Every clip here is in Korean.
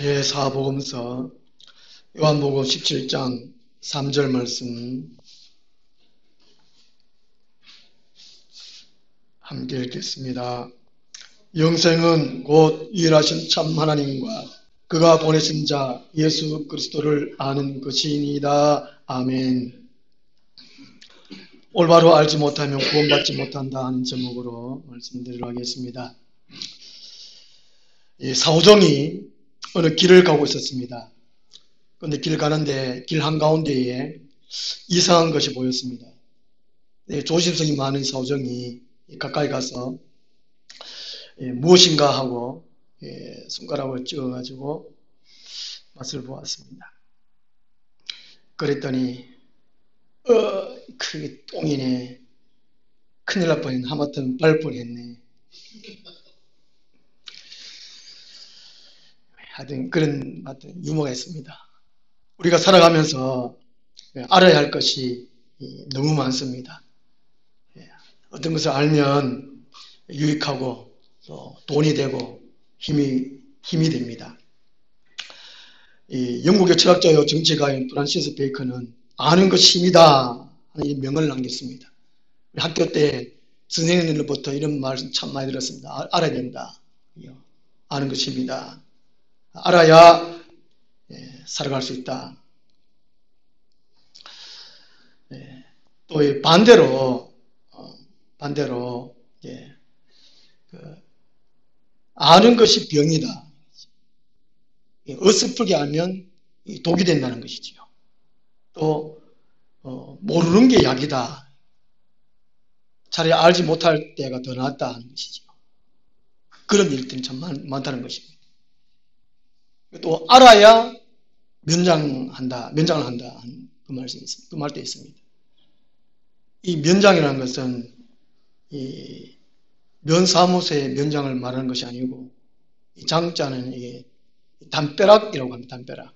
제4복음서 요한복음 17장 3절 말씀 함께 읽겠습니다. 영생은 곧 유일하신 참 하나님과 그가 보내신 자 예수 그리스도를 아는 것이니이다. 아멘. 올바로 알지 못하면 구원받지 못한다 하는 제목으로 말씀드리도록 하겠습니다. 사오정이 어느 길을 가고 있었습니다. 그런데 길 가는데 길 한가운데에 이상한 것이 보였습니다. 조심성이 많은 사오정이 가까이 가서 무엇인가 하고 손가락을 찍어가지고 맛을 보았습니다. 그랬더니 그게 똥이네. 큰일 날 뻔했네. 하마터면 밟을 뻔했네. 하여튼 그런 유머가 있습니다. 우리가 살아가면서 알아야 할 것이 너무 많습니다. 어떤 것을 알면 유익하고 또 돈이 되고 힘이 됩니다. 영국의 철학자요 정치가인 프란시스 베이컨은 아는 것이 힘이다 하는 이 명언을 남겼습니다. 학교 때 선생님들로부터 이런 말씀 참 많이 들었습니다. 알아야 된다. 아는 것이 힘이다. 알아야 살아갈 수 있다. 또 반대로 아는 것이 병이다. 어설프게 알면 독이 된다는 것이지요. 또 모르는 게 약이다. 차라리 알지 못할 때가 더 낫다 하는 것이죠. 그런 일들이 참 많다는 것입니다. 또 알아야 면장을 한다 하는 그 말씀이 있습니다. 그 말도 있습니다. 이 면장이라는 것은 이 면사무소의 면장을 말하는 것이 아니고 이 장자는 이게 담벼락이라고 합니다. 담벼락.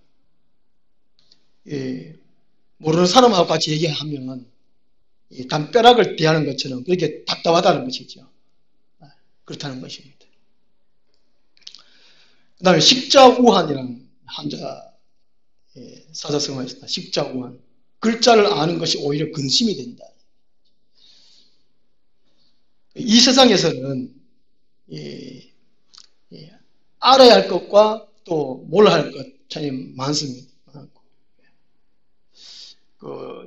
모르는 사람하고 같이 얘기하면 이 담벼락을 대하는 것처럼 그렇게 답답하다는 것이죠. 그렇다는 것입니다. 그 다음에 십자우한이라는 한자 사자성어가 있습니다. 십자우한. 글자를 아는 것이 오히려 근심이 된다. 이 세상에서는 알아야 할 것과 또 몰라야 할 것 참 많습니다.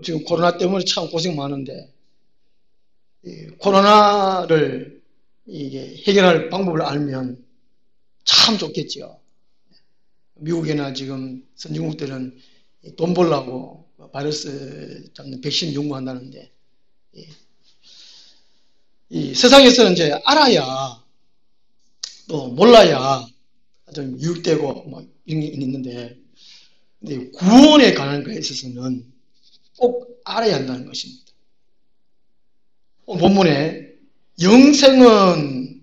지금 코로나 때문에 참 고생 많은데 코로나를 해결할 방법을 알면 참 좋겠죠. 미국이나 지금 선진국들은 돈 벌려고 바이러스 잡는 백신 연구한다는데 이 세상에서는 이제 알아야 또 몰라야 좀 유익되고 뭐 이런 게 있는데 근데 구원에 관한 것에 있어서는 꼭 알아야 한다는 것입니다. 본문에 영생은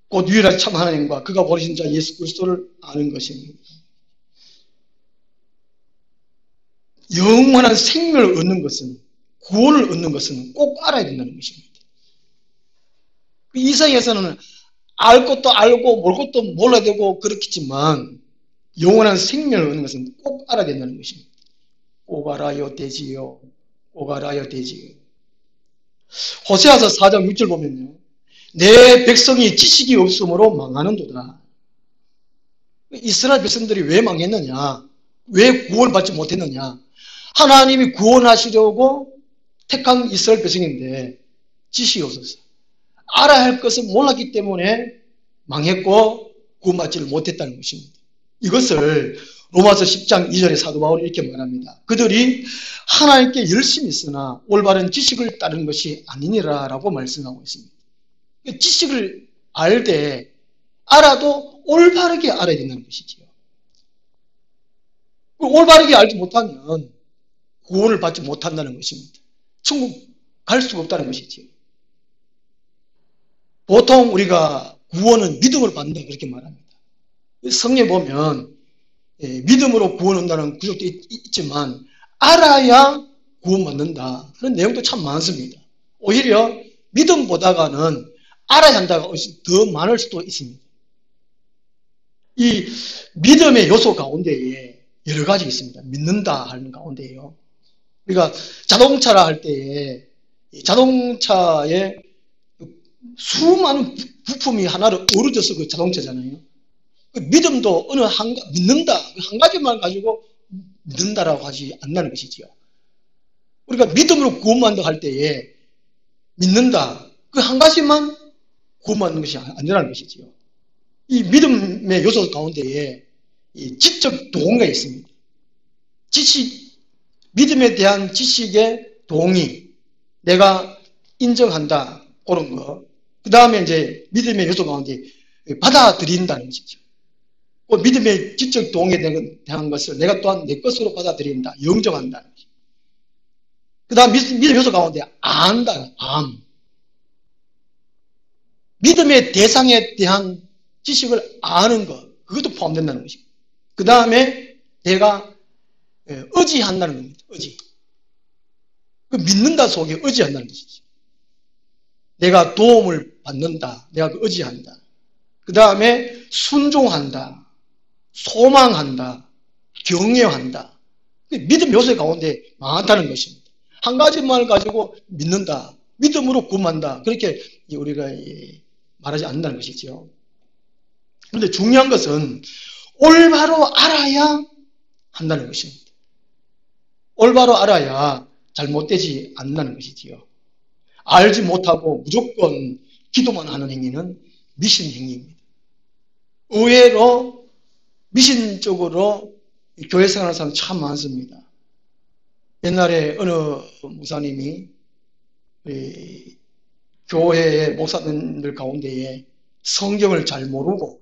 곧 유일한 참 하나님과 그가 보내신 자 예수 그리스도를 아는 것입니다. 영원한 생명을 얻는 것은 구원을 얻는 것은 꼭 알아야 된다는 것입니다. 이 세상에서는 알 것도 알고 몰 것도 몰라야 되고 그렇겠지만 영원한 생명을 얻는 것은 꼭 알아야 된다는 것입니다. 꼭 알아야 되지요. 꼭 알아야 되지요. 호세아서 4장 6절 보면요. 내 백성이 지식이 없으므로 망하는도다. 이스라엘 백성들이 왜 망했느냐? 왜 구원을 받지 못했느냐? 하나님이 구원하시려고 택한 이스라엘 백성인데 지식이 없었어요. 알아야 할 것을 몰랐기 때문에 망했고 구원받지를 못했다는 것입니다. 이것을 로마서 10장 2절에 사도 바울이 이렇게 말합니다. 그들이 하나님께 열심히 있으나 올바른 지식을 따르는 것이 아니니라 라고 말씀하고 있습니다. 지식을 알아도 올바르게 알아야 된다는 것이지요. 올바르게 알지 못하면 구원을 받지 못한다는 것입니다. 천국 갈 수가 없다는 것이지요. 보통 우리가 구원은 믿음으로 받는다 그렇게 말합니다. 성경에 보면 믿음으로 구원 온다는 구절도 있지만 알아야 구원받는다 그런 내용도 참 많습니다. 오히려 믿음보다는 알아야 한다가 더 많을 수도 있습니다. 이 믿음의 요소 가운데에 여러 가지 있습니다. 믿는다 하는 가운데에요. 우리가 자동차라 할 때에 자동차에 수많은 부품이 하나로 어우러져서 그 자동차잖아요. 그 믿음도 믿는다. 한 가지만 가지고 믿는다라고 하지 않는 것이지요. 우리가 믿음으로 구원받는다 할 때에 믿는다. 그 한 가지만 구원받는 것이 아니라는 것이지요. 이 믿음의 요소 가운데에 이 지적 동의가 있습니다. 믿음에 대한 지식의 동의, 내가 인정한다, 그런 거. 그 다음에 이제 믿음의 요소 가운데 받아들인다는 것이죠. 그 믿음의 지적 동의에 대한 것을 내가 또한 내 것으로 받아들인다, 영정한다는 것이죠. 그 다음 믿음의 요소 가운데 안다, 믿음의 대상에 대한 지식을 아는 것, 그것도 포함된다는 것이고. 그 다음에 내가 의지한다는 겁니다. 의지. 그 믿는다 속에 의지한다는 것이죠. 내가 도움을 받는다. 내가 의지한다. 그 다음에 순종한다. 소망한다. 경외한다. 믿음 요소 가운데 많다는 것입니다. 한 가지만 가지고 믿는다. 믿음으로 구원한다. 그렇게 우리가 말하지 않는다는 것이죠. 그런데 중요한 것은 올바로 알아야 한다는 것입니다. 올바로 알아야 잘못되지 않는다는 것이지요. 알지 못하고 무조건 기도만 하는 행위는 미신 행위입니다. 의외로 미신적으로 교회 생활하는 사람 참 많습니다. 옛날에 어느 목사님이 교회의 목사님들 가운데에 성경을 잘 모르고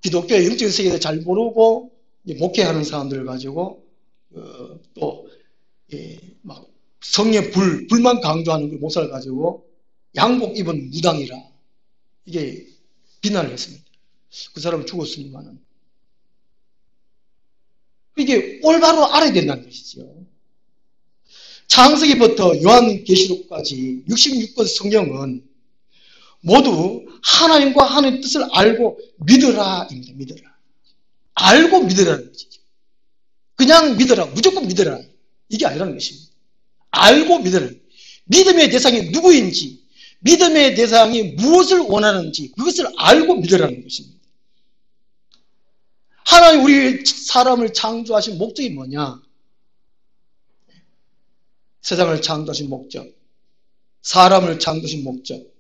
기독교의 영적 세계를 잘 모르고 목회하는 사람들을 가지고 또 막 성의 불만 강조하는 그 목사를 가지고 양복 입은 무당이라 이게 비난을 했습니다. 그 사람은 죽었습니다만 이게 올바로 알아야 된다는 것이죠. 창세기부터 요한계시록까지 66권 성경은 모두 하나님과 하나님의 뜻을 알고 믿으라입니다. 믿으라. 알고 믿으라는 것이죠. 그냥 믿으라. 무조건 믿으라. 이게 아니라는 것입니다. 알고 믿으라. 믿음의 대상이 누구인지, 믿음의 대상이 무엇을 원하는지 그것을 알고 믿으라는 것입니다. 하나님 우리 사람을 창조하신 목적이 뭐냐? 세상을 창조하신 목적, 사람을 창조하신 목적,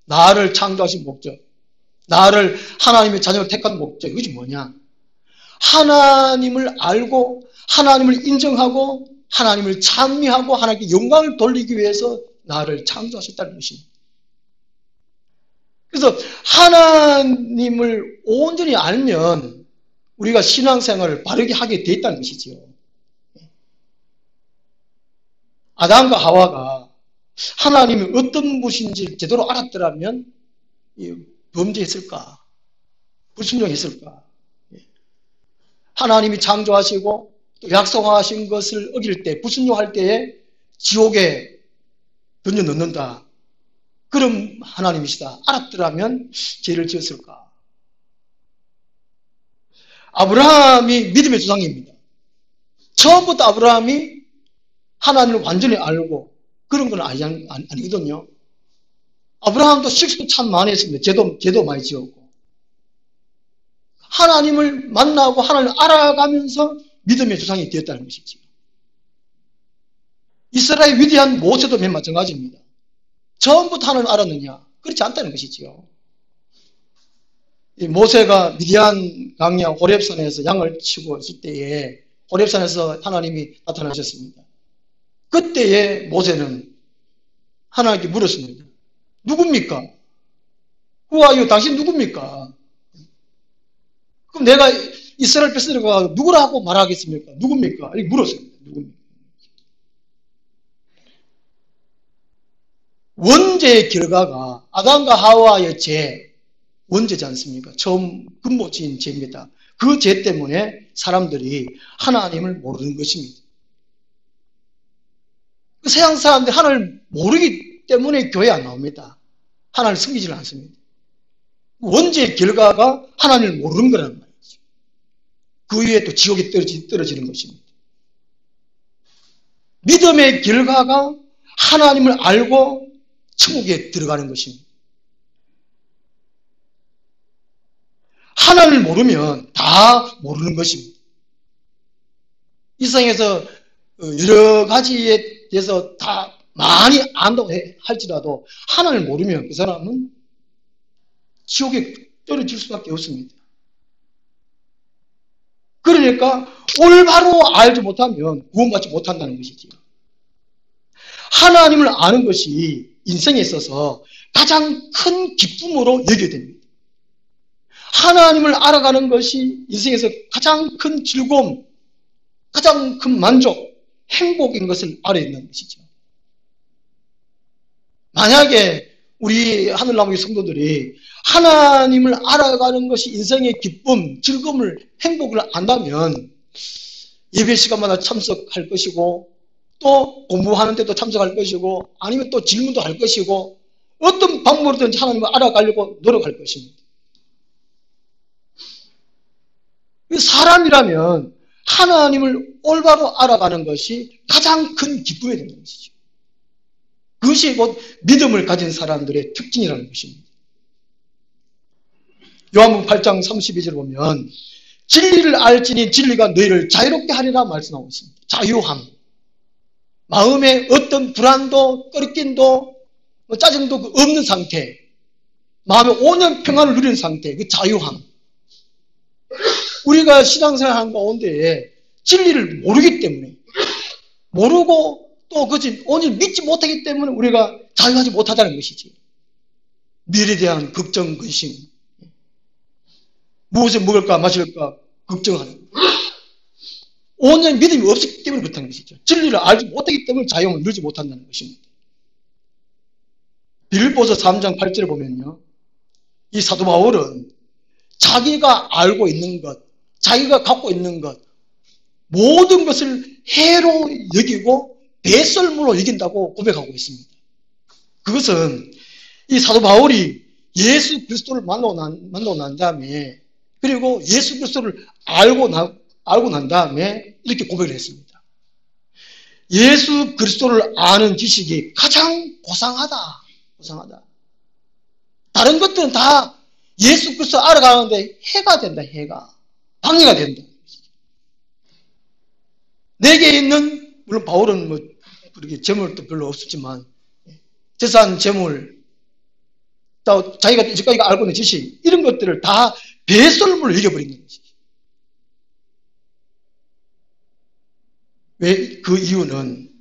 나를 창조하신 목적, 나를 하나님의 자녀를 택한 목적, 이것이 뭐냐? 하나님을 알고 하나님을 인정하고 하나님을 찬미하고 하나님께 영광을 돌리기 위해서 나를 창조하셨다는 것입니다. 그래서 하나님을 온전히 알면 우리가 신앙생활을 바르게 하게 돼 있다는 것이지요. 아담과 하와가 하나님이 어떤 분인지 제대로 알았더라면 범죄했을까? 불순종했을까? 하나님이 창조하시고 또 약속하신 것을 어길 때, 불순종할 때에 지옥에 던져 넣는다. 그럼 하나님이시다. 알았더라면 죄를 지었을까? 아브라함이 믿음의 조상입니다. 처음부터 아브라함이 하나님을 완전히 알고 그런 건 아니거든요. 아브라함도 실수도 참 많이 했습니다. 죄도 많이 지었고. 하나님을 만나고 하나님을 알아가면서 믿음의 조상이 되었다는 것이죠. 이스라엘 위대한 모세도 맨 마찬가지입니다. 처음부터 하나님을 알았느냐? 그렇지 않다는 것이지요. 모세가 미디안 강야 호렙산에서 양을 치고 있을 때에 호렙산에서 하나님이 나타나셨습니다. 그때에 모세는 하나님께 물었습니다. 누굽니까? 후아유 당신 누굽니까? 그럼 내가 이스라엘 백성들과 누구라고 말하겠습니까? 누굽니까? 이렇게 물었습니다. 누굽니까? 원죄의 결과가 아담과 하와의 죄, 원죄지 않습니까? 처음 근본적인 죄입니다. 그 죄 때문에 사람들이 하나님을 모르는 것입니다. 세상 사람들이 하나님을 모르기 때문에 교회 안 나옵니다. 하나님을 섬기지는 않습니다. 원죄의 결과가 하나님을 모르는 거란 말이죠. 그 위에 또 지옥에 떨어지는 것입니다. 믿음의 결과가 하나님을 알고 천국에 들어가는 것입니다. 하나님을 모르면 다 모르는 것입니다. 이 세상에서 여러 가지에 대해서 다 많이 안다고 할지라도 하나님을 모르면 그 사람은 지옥에 떨어질 수밖에 없습니다. 그러니까 올바로 알지 못하면 구원받지 못한다는 것이지요. 하나님을 아는 것이 인생에 있어서 가장 큰 기쁨으로 여겨야 됩니다. 하나님을 알아가는 것이 인생에서 가장 큰 즐거움, 가장 큰 만족, 행복인 것을 알아야 된다는 것이죠. 만약에 우리 하늘나무의 성도들이 하나님을 알아가는 것이 인생의 기쁨, 즐거움을, 행복을 안다면 예배 시간마다 참석할 것이고 또 공부하는 데도 참석할 것이고 아니면 또 질문도 할 것이고 어떤 방법으로든지 하나님을 알아가려고 노력할 것입니다. 사람이라면 하나님을 올바로 알아가는 것이 가장 큰 기쁨이 되는 것이죠. 그것이 곧 믿음을 가진 사람들의 특징이라는 것입니다. 요한복음 8장 32절 보면 진리를 알지니 진리가 너희를 자유롭게 하리라 말씀하고 있습니다. 자유함. 마음에 어떤 불안도 꺼리낌도 짜증도 없는 상태, 마음에 온전 평안을 누리는 상태, 그 자유함. 우리가 신앙생활하는 가운데 진리를 모르기 때문에 모르고 또 그것을 온전히 믿지 못하기 때문에 우리가 자유하지 못하다는 것이지. 미래에 대한 걱정, 근심, 무엇을 먹을까 마실까 걱정하는 온전히 믿음이 없기 때문에 그렇다는 것이죠. 진리를 알지 못하기 때문에 자유함을 누리지 못한다는 것입니다. 빌립보서 3장 8절에 보면요, 이 사도 바울은 자기가 알고 있는 것, 자기가 갖고 있는 것, 모든 것을 해로 여기고 배설물로 여긴다고 고백하고 있습니다. 그것은 이 사도 바울이 예수 그리스도를 만나고 난 다음에, 그리고 예수 그리스도를 알고 난 다음에 이렇게 고백을 했습니다. 예수 그리스도를 아는 지식이 가장 고상하다. 다른 것들은 다 예수 그리스도 알아가는데 해가 된다. 방해가 된다. 내게 있는, 물론 바울은 뭐 그렇게 재물도 별로 없었지만 재산, 재물, 또 자기가 이제까지 알고 있는 지식, 이런 것들을 다 배설물로 이겨버리는 것이죠. 왜? 그 이유는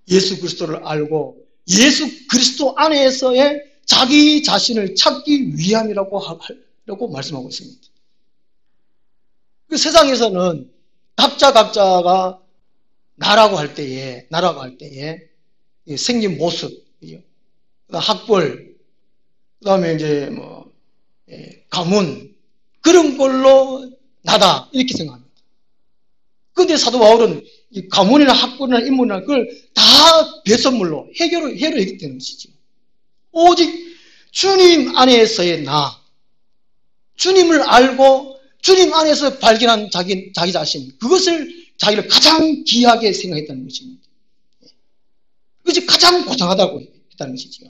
예수 그리스도를 알고 예수 그리스도 안에서의 자기 자신을 찾기 위함이라고 말씀하고 있습니다. 그 세상에서는 각자가 나라고 할 때에 생긴 모습, 학벌, 그 다음에 이제 가문, 그런 걸로 나다, 이렇게 생각합니다. 그런데 사도 바울은 이 가문이나 학벌이나 인문이나 그걸 다 배선물로 해로 얘기되는 것이죠. 오직 주님 안에서의 나, 주님을 알고 주님 안에서 발견한 자기 자신, 그것을 자기를 가장 귀하게 생각했다는 것입니다. 그것이 가장 고상하다고 했다는 것이죠.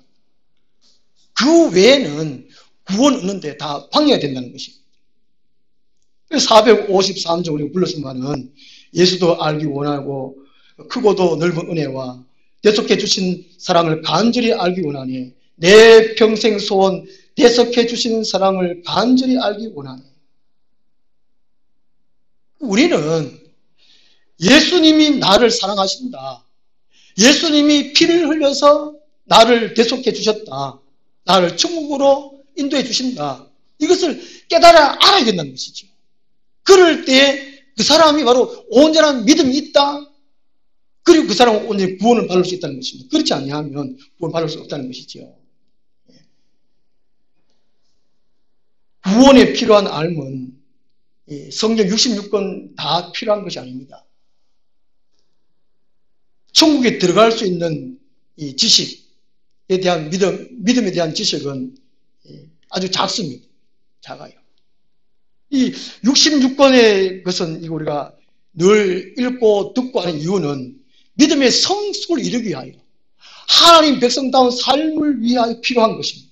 그 외에는 구원 얻는데 다 방해가 된다는 것입니다. 453조 우리가 불렀지만은 예수도 알기 원하고 크고도 넓은 은혜와 대속해 주신 사랑을 간절히 알기 원하니 내 평생 소원 대속해 주신 사랑을 간절히 알기 원하니. 우리는 예수님이 나를 사랑하신다, 예수님이 피를 흘려서 나를 대속해 주셨다, 나를 천국으로 인도해 주신다, 이것을 깨달아 알아야 된다는 것이죠. 그럴 때 그 사람이 바로 온전한 믿음이 있다, 그리고 그 사람은 온전히 구원을 받을 수 있다는 것입니다. 그렇지 않으면 구원을 받을 수 없다는 것이죠. 구원에 필요한 알면 성경 66권 다 필요한 것이 아닙니다. 천국에 들어갈 수 있는 이 지식에 대한 믿음에 대한 지식은 아주 작습니다. 작아요. 이 66권의 것은 우리가 늘 읽고 듣고 하는 이유는 믿음의 성숙을 이루기 위하여 하나님 백성다운 삶을 위하여 필요한 것입니다.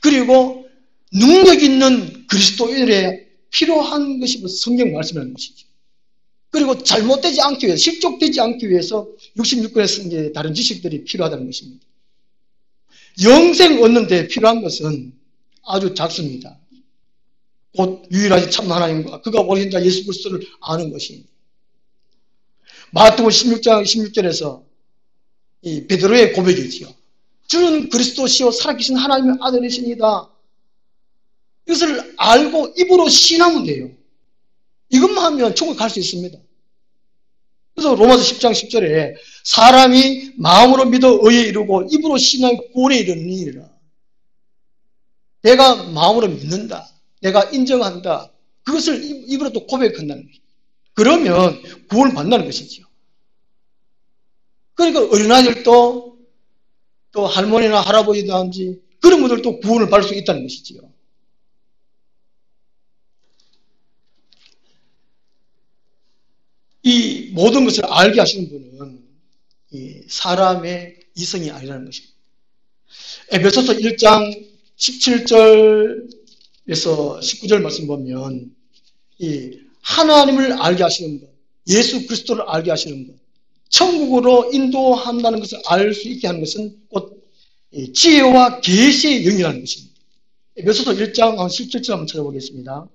그리고 능력 있는 그리스도인에 필요한 것이 성경 말씀이라는 것이죠. 그리고 잘못되지 않기 위해서, 실족되지 않기 위해서 66권에 쓴 다른 지식들이 필요하다는 것입니다. 영생 얻는 데 필요한 것은 아주 작습니다. 곧 유일하신 참 하나님과 그가 보내신 자 예수 그리스도를 아는 것입니다. 마태복음 16장 16절에서 이 베드로의 고백이지요. 주는 그리스도시요 살아계신 하나님의 아들이십니다. 이것을 알고 입으로 신하면 돼요. 이것만 하면 천국 갈 수 있습니다. 그래서 로마서 10장 10절에 사람이 마음으로 믿어 의에 이르고 입으로 신하여 구원에 이르는 일이라. 내가 마음으로 믿는다. 내가 인정한다. 그것을 입으로 또 고백한다는 거예요. 그러면 구원을 받는다는 것이죠. 그러니까 어린아이들도 또 할머니나 할아버지든지 그런 분들도 구원을 받을 수 있다는 것이지요. 이 모든 것을 알게 하시는 분은 이 사람의 이성이 아니라는 것입니다. 에베소서 1장 17절에서 19절 말씀 보면 이 하나님을 알게 하시는 것, 예수 그리스도를 알게 하시는 것, 천국으로 인도한다는 것을 알 수 있게 하는 것은 곧 지혜와 계시의 영이라는 것입니다. 에베소서 1장 17절 한번 찾아보겠습니다.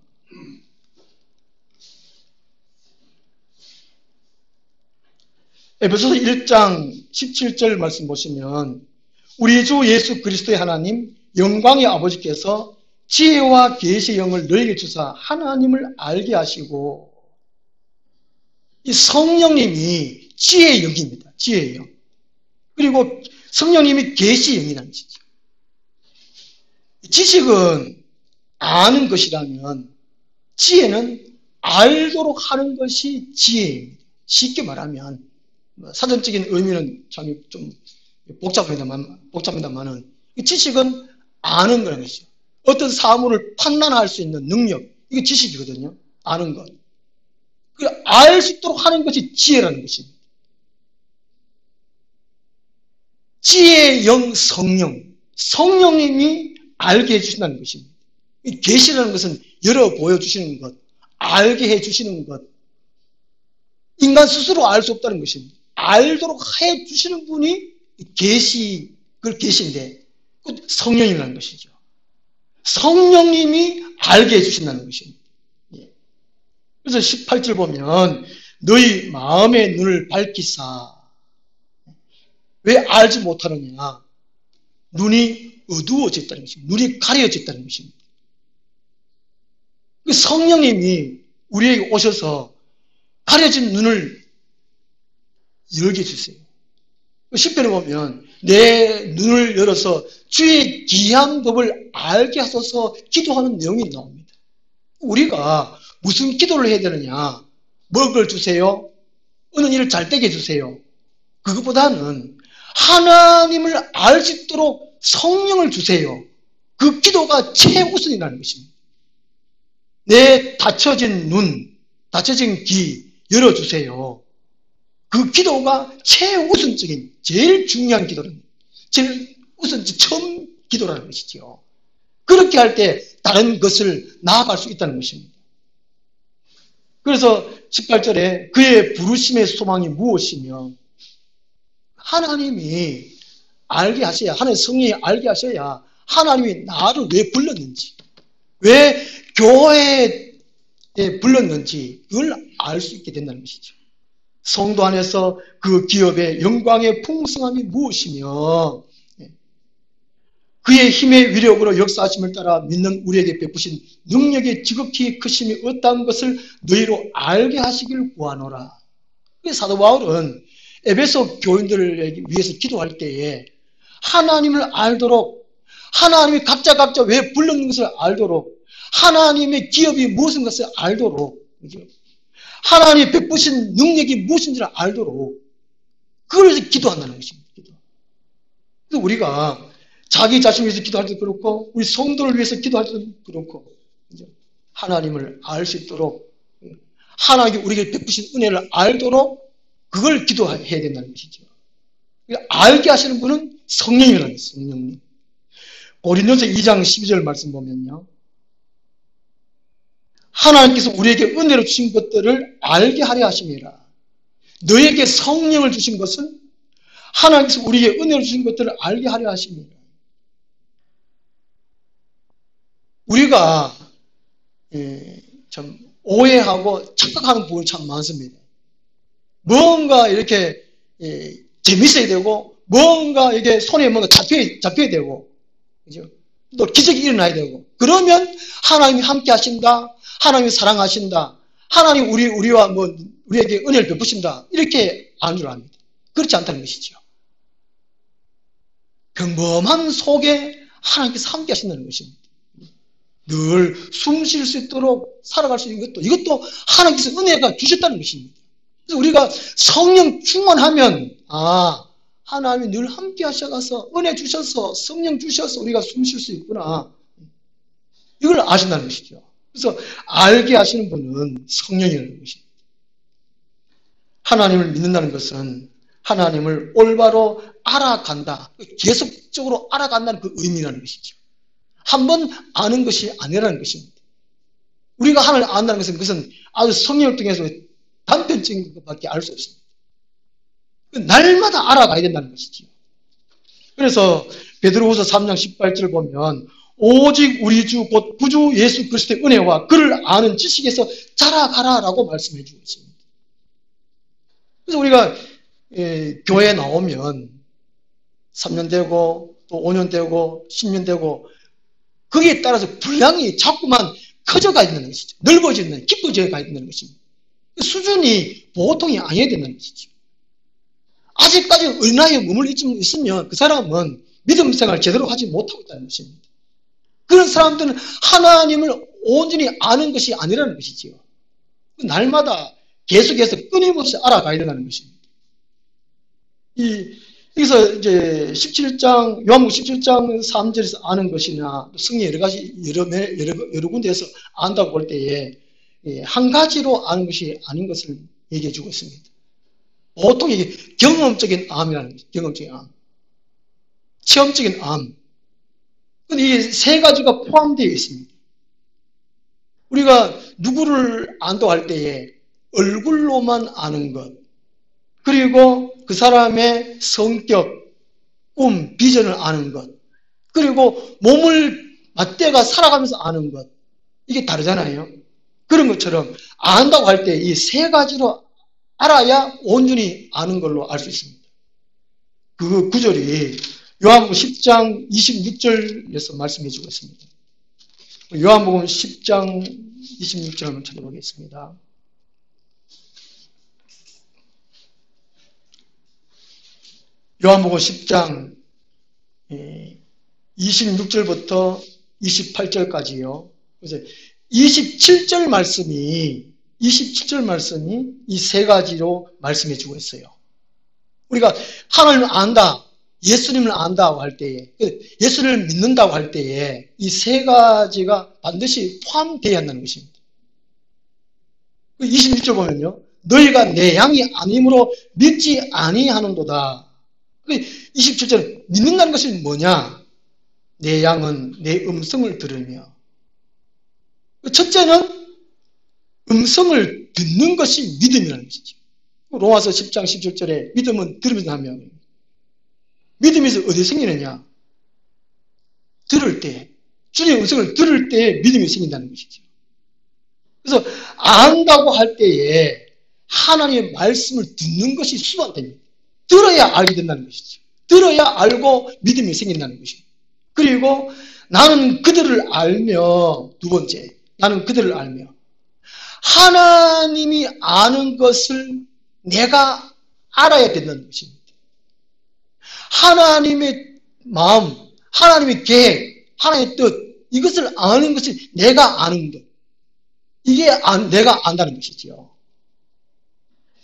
에베소서 1장 17절 말씀 보시면 우리 주 예수 그리스도의 하나님 영광의 아버지께서 지혜와 계시의 영을 너에게 주사 하나님을 알게 하시고 이 성령님이 지혜의 영입니다. 지혜의 영. 그리고 성령님이 계시의 영이라는 것이죠. 지식은 아는 것이라면 지혜는 알도록 하는 것이 지혜입니다. 쉽게 말하면 사전적인 의미는 참 좀 복잡합니다만은 지식은 아는 거라는 것이죠. 어떤 사물을 판단할 수 있는 능력, 이게 지식이거든요. 아는 것. 알 수 있도록 하는 것이 지혜라는 것입니다. 지혜의 영 성령, 성령님이 알게 해주신다는 것입니다. 이 계시라는 것은 열어 보여주시는 것, 알게 해주시는 것, 인간 스스로 알 수 없다는 것입니다. 알도록 해주시는 분이 그 계시인데 성령이라는 것이죠. 성령님이 알게 해주신다는 것입니다. 그래서 18절 보면 너희 마음의 눈을 밝히사. 왜 알지 못하느냐? 눈이 어두워졌다는 것입니다. 눈이 가려졌다는 것입니다. 성령님이 우리에게 오셔서 가려진 눈을 열게 해주세요. 10편에 보면 내 눈을 열어서 주의 귀한 법을 알게 하소서 기도하는 내용이 나옵니다. 우리가 무슨 기도를 해야 되느냐? 먹을 주세요. 어느 일을 잘 되게 해주세요. 그것보다는 하나님을 알 수 있도록 성령을 주세요. 그 기도가 최우선이라는 것입니다. 내 닫혀진 눈, 닫혀진 귀 열어주세요. 그 기도가 최우선적인, 제일 중요한 기도는 제일 우선적 처음 기도라는 것이죠. 그렇게 할 때 다른 것을 나아갈 수 있다는 것입니다. 그래서 18절에 그의 부르심의 소망이 무엇이며 하나님이 알게 하셔야, 하나님의 성령이 알게 하셔야 하나님이 나를 왜 불렀는지, 왜 교회에 불렀는지 그걸 알 수 있게 된다는 것이죠. 성도 안에서 그 기업의 영광의 풍성함이 무엇이며 그의 힘의 위력으로 역사하심을 따라 믿는 우리에게 베푸신 능력의 지극히 크심이 어떠한 것을 너희로 알게 하시길 구하노라. 사도 바울은 에베소 교인들을 위해서 기도할 때에 하나님을 알도록, 하나님이 각자 왜 불렀는 것을 알도록, 하나님의 기업이 무엇인 것을 알도록, 하나님이 베푸신 능력이 무엇인지를 알도록 그걸 위해서 기도한다는 것입니다. 그래서 우리가 자기 자신을 위해서 기도할 때도 그렇고 우리 성도를 위해서 기도할 때도 그렇고 하나님을 알 수 있도록 하나님이 우리에게 베푸신 은혜를 알도록 그걸 기도해야 된다는 것이죠. 알게 하시는 분은 성령이라는 거예요. 성령님. 고린도서 2장 12절 말씀 보면요. 하나님께서 우리에게 은혜로 주신 것들을 알게 하려 하심이라. 너에게 성령을 주신 것은 하나님께서 우리에게 은혜로 주신 것들을 알게 하려 하심이라. 우리가 참 오해하고 착각하는 부분이 참 많습니다. 뭔가 이렇게 재밌어야 되고 뭔가 이게 손에 뭔가 잡혀야 되고 그죠? 또 기적이 일어나야 되고 그러면 하나님이 함께 하신다. 하나님이 사랑하신다. 하나님 우리와 우리에게 은혜를 베푸신다. 이렇게 아는 줄 압니다. 그렇지 않다는 것이죠. 평범한 속에 하나님께서 함께 하신다는 것입니다. 늘 숨 쉴 수 있도록 살아갈 수 있는 것도 이것도 하나님께서 은혜가 주셨다는 것입니다. 그래서 우리가 성령 충만하면 하나님이 늘 함께 하셔서 은혜 주셔서 성령 주셔서 우리가 숨 쉴 수 있구나. 이걸 아신다는 것이죠. 그래서 알게 하시는 분은 성령이라는 것입니다. 하나님을 믿는다는 것은 하나님을 올바로 알아간다. 계속적으로 알아간다는 그 의미라는 것이죠. 한번 아는 것이 아니라는 것입니다. 우리가 하나님을 안다는 것은 그것은 아주 성령을 통해서 단편적인 것밖에 알 수 없습니다. 날마다 알아가야 된다는 것이죠. 그래서 베드로후서 3장 18절 보면 오직 우리 주 곧 구주 예수 그리스도의 은혜와 그를 아는 지식에서 자라가라라고 말씀해 주고 있습니다. 그래서 우리가 교회에 나오면 3년 되고 또 5년 되고 10년 되고 거기에 따라서 분량이 자꾸만 커져가 있는 것이죠. 넓어지는, 깊어져 가 있는 것입니다. 수준이 보통이 아니어야 된다는 것이죠. 아직까지 어린아이에 머물러 있으면 그 사람은 믿음 생활을 제대로 하지 못하고 있다는 것입니다. 그런 사람들은 하나님을 온전히 아는 것이 아니라는 것이지요. 날마다 계속해서 끊임없이 알아가야 된다는 것입니다. 여기서 이제 17장, 요한복음 17장 3절에서 아는 것이나 성경 여러 가지, 여러 군데에서 안다고 볼 때에 한 가지로 아는 것이 아닌 것을 얘기해 주고 있습니다. 보통 이게 경험적인 암이라는 거죠. 경험적인 암. 체험적인 암. 근데 이게 세 가지가 포함되어 있습니다. 우리가 누구를 안다고 할 때에 얼굴로만 아는 것, 그리고 그 사람의 성격, 꿈, 비전을 아는 것, 그리고 몸을 맞대가 살아가면서 아는 것, 이게 다르잖아요. 그런 것처럼 안다고 할 때 이 세 가지로 알아야 온전히 아는 걸로 알 수 있습니다. 그 구절이 요한복음 10장 26절에서 말씀해 주고 있습니다. 요한복음 10장 26절 한번 찾아보겠습니다. 요한복음 10장 26절부터 28절까지요. 그래서 27절 말씀이 이 세 가지로 말씀해 주고 있어요. 우리가 하나님을 안다, 예수님을 안다고 할 때에, 예수님을 믿는다고 할 때에 이 세 가지가 반드시 포함되어야 한다는 것입니다. 26절 보면요. 너희가 내 양이 아님으로 믿지 아니하는도다. 27절 믿는다는 것이 뭐냐? 내 양은 내 음성을 들으며. 첫째는 음성을 듣는 것이 믿음이라는 것이죠. 로마서 10장 17절에 믿음은 들으면서 하며. 믿음에서 어디에 생기느냐? 들을 때, 주님의 음성을 들을 때 믿음이 생긴다는 것이죠. 그래서 안다고 할 때에 하나님의 말씀을 듣는 것이 수반됩니다. 들어야 알게 된다는 것이죠. 들어야 알고 믿음이 생긴다는 것이죠. 그리고 나는 그들을 알며, 두 번째, 나는 그들을 알며 하나님이 아는 것을 내가 알아야 된다는 것입니다. 하나님의 마음, 하나님의 계획, 하나님의 뜻, 이것을 아는 것이 내가 아는 것. 이게 내가 안다는 것이지요.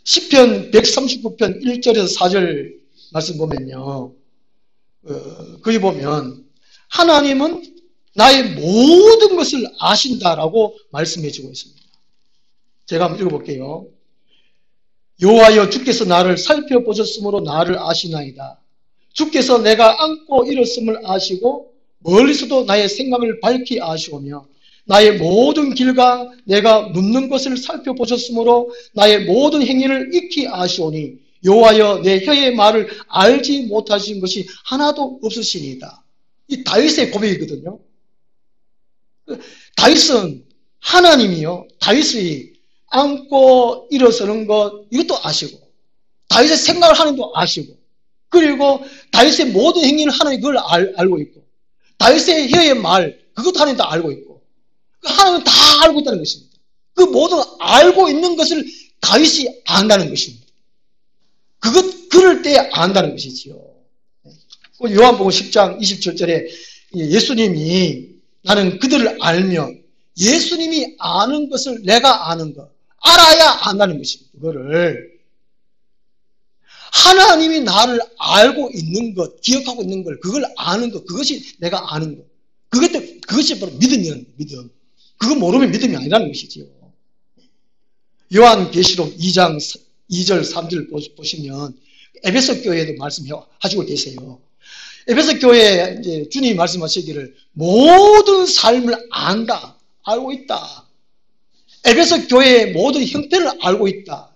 시편 139편 1절에서 4절 말씀 보면요. 거기 보면 하나님은 나의 모든 것을 아신다라고 말씀해 주고 있습니다. 제가 한번 읽어볼게요. 여호와여 주께서 나를 살펴보셨으므로 나를 아시나이다. 주께서 내가 앉고 일었음을 아시고 멀리서도 나의 생각을 밝히 아시오며 나의 모든 길과 내가 눕는 것을 살펴보셨으므로 나의 모든 행위를 익히 아시오니 여호와여 내 혀의 말을 알지 못하신 것이 하나도 없으시니이다. 이 다윗의 고백이거든요. 다윗은 하나님이요. 다윗이 앉고 일어서는 것 이것도 아시고 다윗의 생각을 하나님도 아시고 그리고 다윗의 모든 행위를 하나님 그걸 알고 있고 다윗의 혀의 말 그것도 하나님 다 알고 있고 하나님은 다 알고 있다는 것입니다. 그 모든 알고 있는 것을 다윗이 안다는 것입니다. 그럴 때 안다는 것이지요. 요한복음 10장 27절에 예수님이 나는 그들을 알며 예수님이 아는 것을 내가 아는 것 알아야 안다는 것입니다. 그거를 하나님이 나를 알고 있는 것 기억하고 있는 걸 그걸 아는 것 그것이 내가 아는 것 그것이 바로 믿음이라는 거예요. 믿음. 그거 모르면 믿음이 아니라는 것이지요. 요한계시록 2장 2절 3절 보시면 에베소 교회에도 말씀하시고 계세요. 에베소 교회에 이제 주님이 말씀하시기를 모든 삶을 안다, 알고 있다. 에베소 교회의 모든 형편을 알고 있다.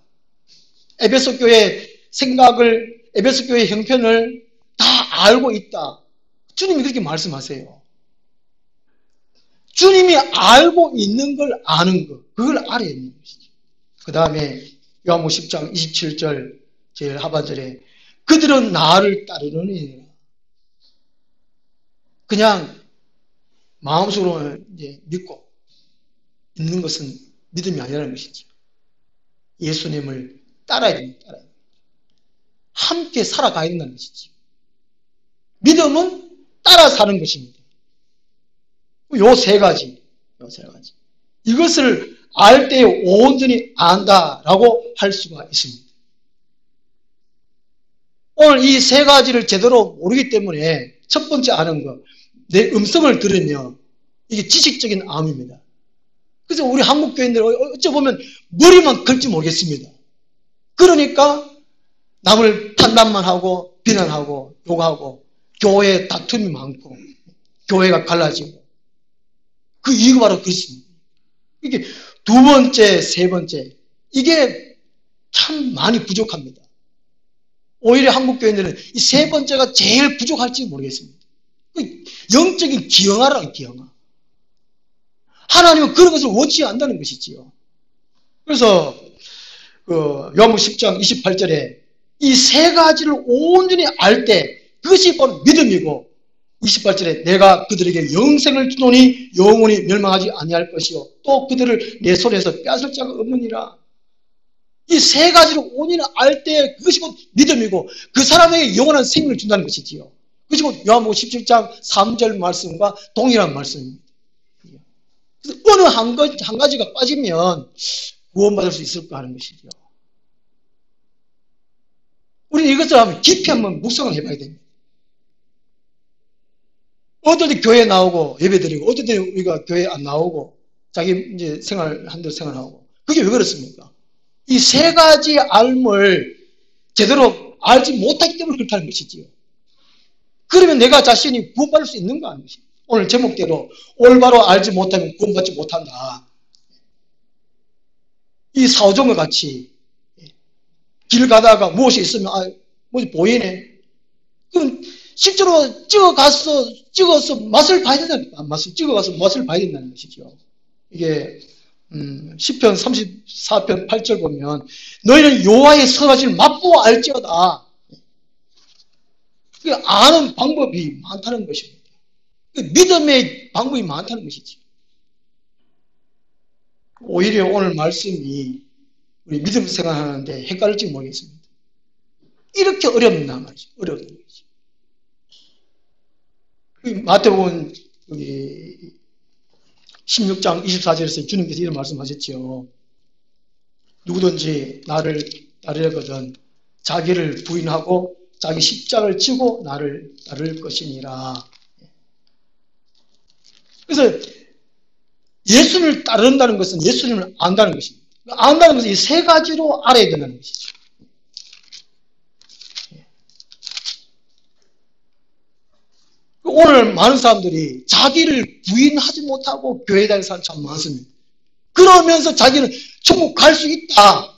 에베소 교회의 생각을, 에베소 교회의 형편을 다 알고 있다. 주님이 그렇게 말씀하세요. 주님이 알고 있는 걸 아는 것, 그걸 알아야 하는 것이죠. 그 다음에 요한복음 10장 27절 제일 하반절에 그들은 나를 따르느니 그냥 마음속으로 이제 믿고 있는 것은 믿음이 아니라는 것이죠. 예수님을 따라야 됩니다. 함께 살아가야 된다는 것이죠. 믿음은 따라 사는 것입니다. 요 세 가지. 이것을 알 때 온전히 안다라고 할 수가 있습니다. 오늘 이 세 가지를 제대로 모르기 때문에 첫 번째 아는 것, 내 음성을 들으며 이게 지식적인 암입니다. 그래서 우리 한국 교인들 어찌 보면 머리만 클지 모르겠습니다. 그러니까 남을 판단만 하고 비난하고 욕하고 교회에 다툼이 많고 교회가 갈라지고 그 이유가 바로 그렇습니다. 이게 두 번째, 세 번째 이게 참 많이 부족합니다. 오히려 한국 교인들은 이 세 번째가 제일 부족할지 모르겠습니다. 영적인 기형아라는 기형아. 하나님은 그런 것을 원치 않는다는 것이지요. 그래서 요한복음 10장 28절에 이 세 가지를 온전히 알 때 그것이 바로 믿음이고 28절에 내가 그들에게 영생을 주노니 영원히 멸망하지 아니할 것이요 또 그들을 내 손에서 빼앗을 자가 없느니라. 이 세 가지를 온전히 알 때 그것이 곧 믿음이고 그 사람에게 영원한 생명을 준다는 것이지요. 그것이 곧 요한복음 17장 3절 말씀과 동일한 말씀입니다. 그래서 어느 한 가지가 빠지면 구원받을 수 있을까 하는 것이죠. 우리는 이것을 한번 깊이 한번 묵상을 해봐야 됩니다. 어떨 때 교회 나오고 예배드리고 어떨 때 우리가 교회 안 나오고 자기 이제 한 대로 생활하고 그게 왜 그렇습니까? 이 세 가지 알을 제대로 알지 못하기 때문에 그렇다는 것이지요. 그러면 내가 자신이 구원받을 수 있는가 하는 것입니다. 오늘 제목대로 올바로 알지 못하면 구원받지 못한다. 이 사오정과 같이 길 가다가 무엇이 있으면 무엇이 보이네. 그럼 실제로 찍어서 맛을 봐야 된다니까. 찍어가서 맛을 봐야 된다는 것이죠. 이게 시편 34편 8절 보면 너희는 여호와의 선하심을 맛보아 알지어다. 아는 방법이 많다는 것입니다. 믿음의 방법이 많다는 것이지. 오히려 오늘 말씀이 우리 믿음 생활하는데 헷갈릴지 모르겠습니다. 이렇게 어렵나 말이죠. 어려운 거죠. 마태복음 16장 24절에서 주님께서 이런 말씀하셨죠. 누구든지 나를 따르려거든 자기를 부인하고 자기 십자가를 지고 나를 따를 것이니라. 그래서 예수님을 따른다는 것은 예수님을 안다는 것입니다. 안다는 것은 이 세 가지로 알아야 된다는 것이죠. 오늘 많은 사람들이 자기를 부인하지 못하고 교회에 다니는 사람이 참 많습니다. 그러면서 자기는 천국 갈 수 있다,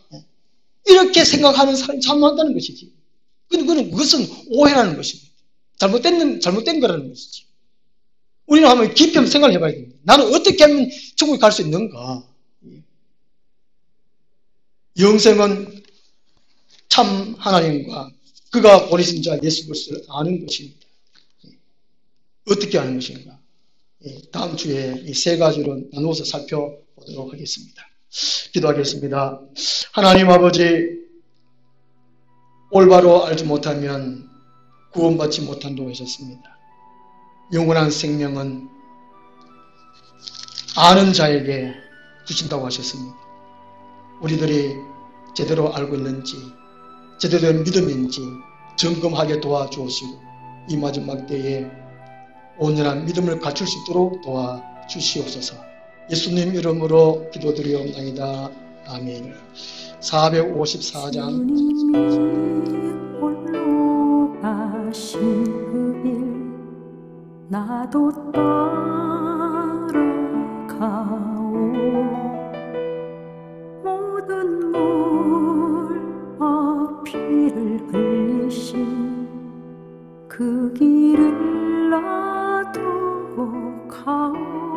이렇게 생각하는 사람이 참 많다는 것이지. 그것은 오해라는 것입니다. 잘못된 거라는 것이지. 우리는 한번 깊이 한번 생각을 해봐야 됩니다. 나는 어떻게 하면 천국에 갈 수 있는가? 영생은 참 하나님과 그가 보내신 자 예수 그리스도를 아는 것입니다. 어떻게 아는 것인가? 다음 주에 이 세 가지로 나누어서 살펴보도록 하겠습니다. 기도하겠습니다. 하나님 아버지, 올바로 알지 못하면 구원받지 못한다고 하셨습니다. 영원한 생명은 아는 자에게 주신다고 하셨습니다. 우리들이 제대로 알고 있는지, 제대로 된 믿음인지 점검하게 도와주시고 이 마지막 때에 온전한 믿음을 갖출 수 있도록 도와주시옵소서. 예수님 이름으로 기도드리옵나이다. 아멘. 454장. 주님이 홀로 가신 그 길 나도 따라가오. 모든 물과 피를 흘리신 그 길을 나도 가오.